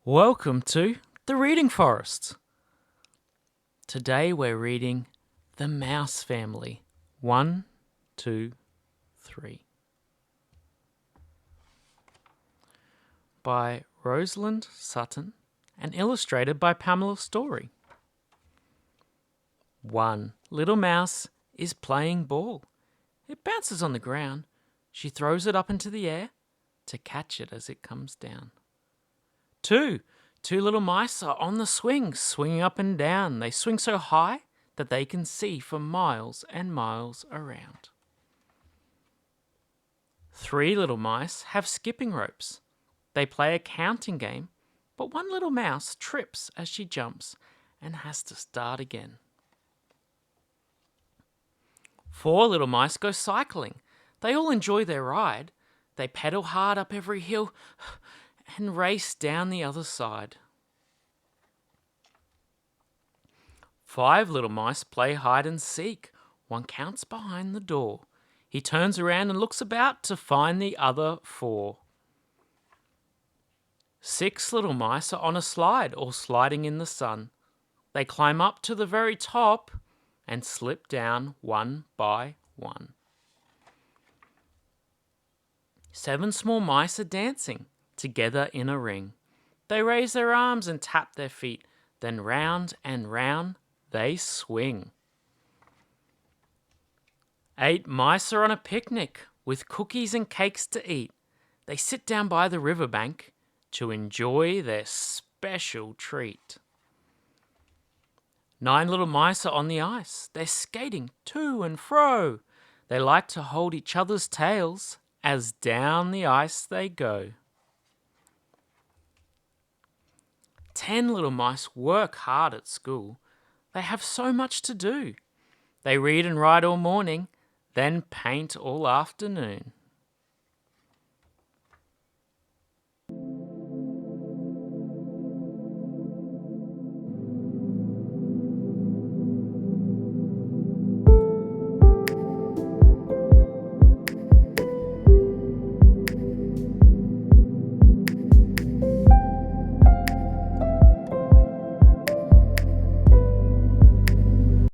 Welcome to the Reading Forest. Today we're reading The Mouse Family. 1, 2, 3. By Rosalind Sutton and illustrated by Pamela Storey. One little mouse is playing ball. It bounces on the ground. She throws it up into the air to catch it as it comes down. Two little mice are on the swing, swinging up and down. They swing so high that they can see for miles and miles around. 3 little mice have skipping ropes. They play a counting game, but one little mouse trips as she jumps and has to start again. 4 little mice go cycling. They all enjoy their ride. They pedal hard up every hill and race down the other side. 5 little mice play hide and seek. One counts behind the door. He turns around and looks about to find the other 4. 6 little mice are on a slide or sliding in the sun. They climb up to the very top and slip down one by one. 7 small mice are dancing together in a ring. They raise their arms and tap their feet, then round and round they swing. 8 mice are on a picnic with cookies and cakes to eat. They sit down by the riverbank to enjoy their special treat. 9 little mice are on the ice. They're skating to and fro. They like to hold each other's tails as down the ice they go. 10 little mice work hard at school. They have so much to do. They read and write all morning, then paint all afternoon.